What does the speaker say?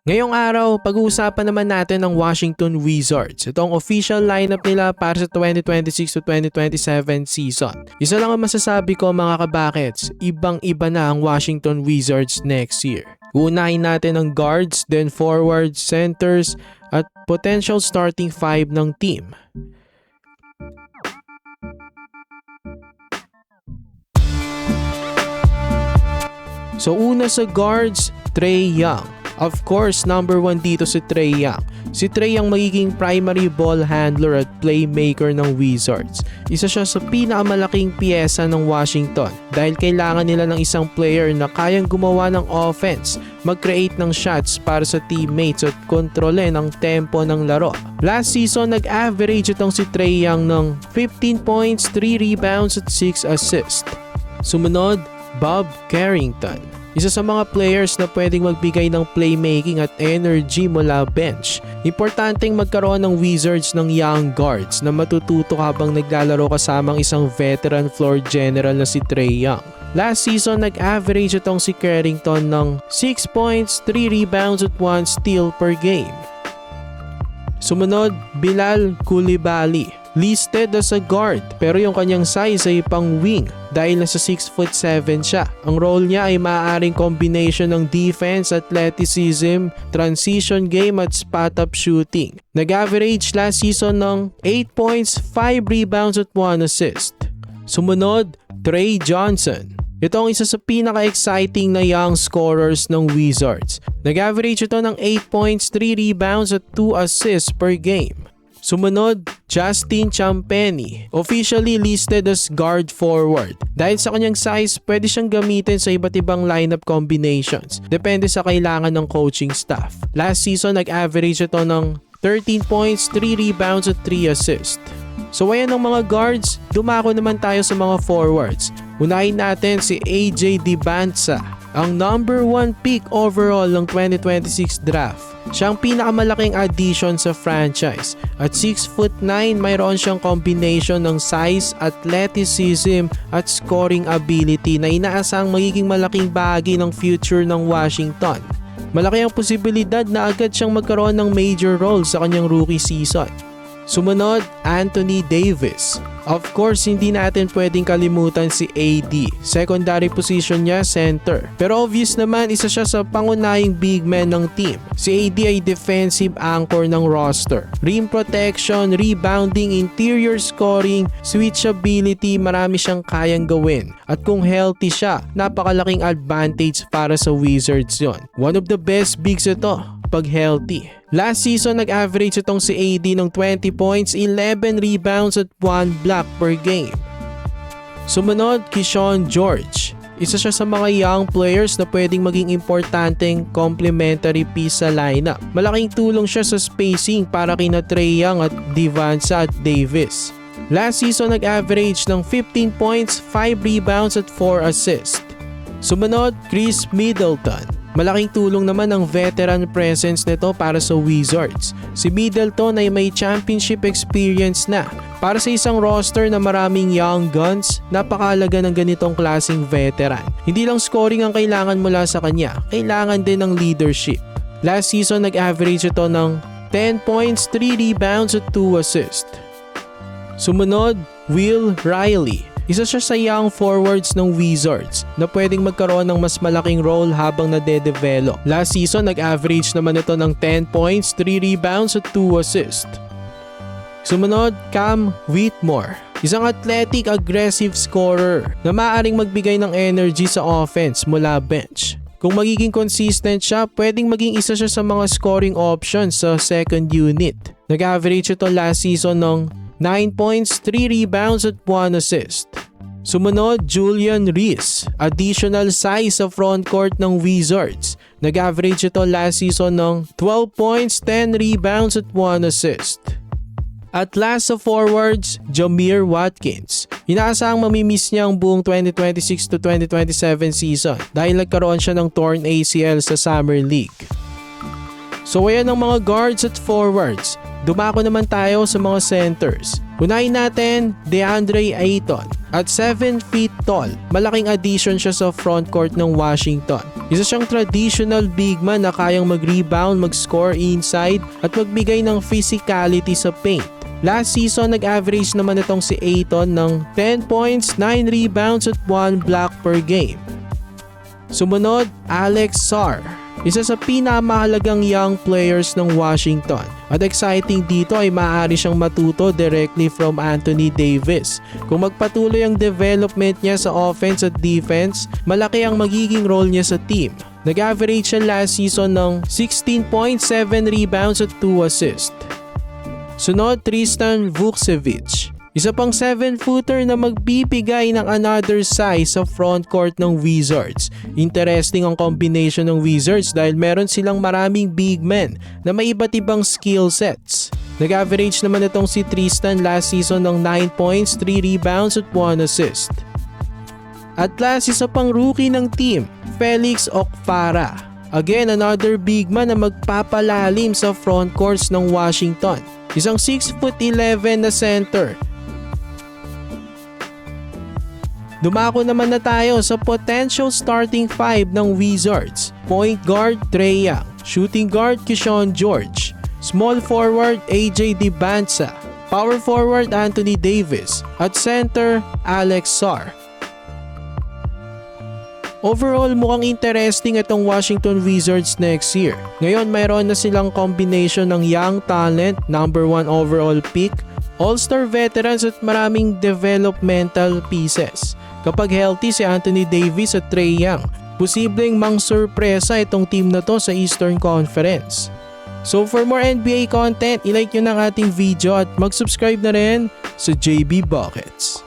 Ngayong araw, pag-uusapan naman natin ang Washington Wizards. Ito ang official lineup nila para sa 2026 to 2027 season. Isa lang ang masasabi ko mga kabakets, ibang-iba na ang Washington Wizards next year. Uunahin natin ang guards, then forwards, centers, at potential starting five ng team. So una sa guards, Trae Young. Of course, number 1 dito si Trae Young. Si Trae ang magiging primary ball handler at playmaker ng Wizards. Isa siya sa pinakamalaking piyesa ng Washington dahil kailangan nila ng isang player na kayang gumawa ng offense, mag-create ng shots para sa teammates at kontrolin ang tempo ng laro. Last season, nag-average itong si Trae Young ng 15 points, 3 rebounds at 6 assists. Sumunod, Bob Carrington. Isa sa mga players na pwedeng magbigay ng playmaking at energy mula bench. Importanteng magkaroon ng Wizards ng young guards na matututo habang naglalaro kasamang isang veteran floor general na si Trae Young. Last season, nag-average itong si Carrington ng 6 points, 3 rebounds at 1 steal per game. Sumunod, Bilal Coulibaly. Listed as a guard pero yung kanyang size ay pang wing dahil nasa 6'7" siya. Ang role niya ay maaaring combination ng defense, athleticism, transition game at spot-up shooting. Nag-average last season ng 8 points, 5 rebounds at 1 assist. Sumunod, Trey Johnson. Ito ang isa sa pinaka-exciting na young scorers ng Wizards. Nag-average ito ng 8 points, 3 rebounds at 2 assists per game. Sumunod, Justin Champagnie, officially listed as guard forward. Dahil sa kanyang size, pwede siyang gamitin sa iba't ibang lineup combinations. Depende sa kailangan ng coaching staff. Last season, nag-average ito ng 13 points, 3 rebounds at 3 assists. So ayan ang mga guards, dumako naman tayo sa mga forwards. Unahin natin si AJ Dibantsa, ang number 1 pick overall ng 2026 draft. Siya ang pinakamalaking addition sa franchise. At 6'9", mayroon siyang combination ng size, athleticism at scoring ability na inaasang magiging malaking bahagi ng future ng Washington. Malaki ang posibilidad na agad siyang magkaroon ng major role sa kanyang rookie season. Sumunod, Anthony Davis. Of course, hindi natin pwedeng kalimutan si AD. Secondary position niya, center. Pero obvious naman, isa siya sa pangunahing big man ng team. Si AD ay defensive anchor ng roster. Rim protection, rebounding, interior scoring, switchability, marami siyang kayang gawin. At kung healthy siya, napakalaking advantage para sa Wizards yon. One of the best bigs ito pag healthy. Last season, nag-average itong si AD ng 20 points, 11 rebounds at 1 block per game. Sumunod, Keyshawn George. Isa siya sa mga young players na pwedeng maging importanteng complementary piece sa lineup. Malaking tulong siya sa spacing para kina Trae Young at Dibantsa at Davis. Last season, nag-average ng 15 points, 5 rebounds at 4 assists. Sumunod, Chris Middleton. Malaking tulong naman ang veteran presence nito para sa Wizards. Si Middleton ay may championship experience na. Para sa isang roster na maraming young guns, napakahalaga ng ganitong klaseng veteran. Hindi lang scoring ang kailangan mula sa kanya, kailangan din ng leadership. Last season, nag-average ito ng 10 points, 3 rebounds at 2 assists. Sumunod, Will Riley. Isa siya sa young forwards ng Wizards na pwedeng magkaroon ng mas malaking role habang nade-develop. Last season, nag-average naman ito ng 10 points, 3 rebounds at 2 assists. Sumunod, Cam Whitmore. Isang athletic, aggressive scorer na maaaring magbigay ng energy sa offense mula bench. Kung magiging consistent siya, pwedeng maging isa siya sa mga scoring options sa second unit. Nag-average ito last season ng 9 points, 3 rebounds at 1 assist. Sumunod, Julian Reese. Additional size sa frontcourt ng Wizards. Nag-average ito last season ng 12 points, 10 rebounds at 1 assist. At last sa forwards, Jameer Watkins. Inaasahang mamimiss niya ang buong 2026 to 2027 season dahil nagkaroon siya ng torn ACL sa Summer League. So ayan ang mga guards at forwards. Dumako naman tayo sa mga centers. Unahin natin, DeAndre Ayton. At 7 feet tall, malaking addition siya sa frontcourt ng Washington. Isa siyang traditional big man na kayang mag-rebound, mag-score inside at magbigay ng physicality sa paint. Last season, nag-average naman itong si Ayton ng 10 points, 9 rebounds at 1 block per game. Sumunod, Alex Sarr. Isa sa pinamahalagang young players ng Washington. At exciting dito ay maaari siyang matuto directly from Anthony Davis. Kung magpatuloy ang development niya sa offense at defense, malaki ang magiging role niya sa team. Nag-average siya last season ng 16 points, 7 rebounds at 2 assists. Sunod, Tristan Vukcevic. Isa pang 7-footer na magbibigay ng another size sa front court ng Wizards. Interesting ang combination ng Wizards dahil meron silang maraming big men na may iba't ibang skill sets. Nag-average naman itong si Tristan last season ng 9 points, 3 rebounds at 1 assist. At last, isa pang rookie ng team, Felix Okpara. Again, another big man na magpapalalim sa front courts ng Washington. Isang 6'11" na center. Dumako naman na tayo sa potential starting 5 ng Wizards. Point guard, Trae Young. Shooting guard, Keyshawn George. Small forward, AJ Dibantsa. Power forward, Anthony Davis. At center, Alex Sarr. Overall, mukhang interesting itong Washington Wizards next year. Ngayon, mayroon na silang combination ng young talent, number 1 overall pick, all-star veterans at maraming developmental pieces. Kapag healthy si Anthony Davis at Trae Young, posibleng mang-surpresa itong team na to sa Eastern Conference. So for more NBA content, ilike nyo ng ating video at mag-subscribe na rin sa JB Buckets.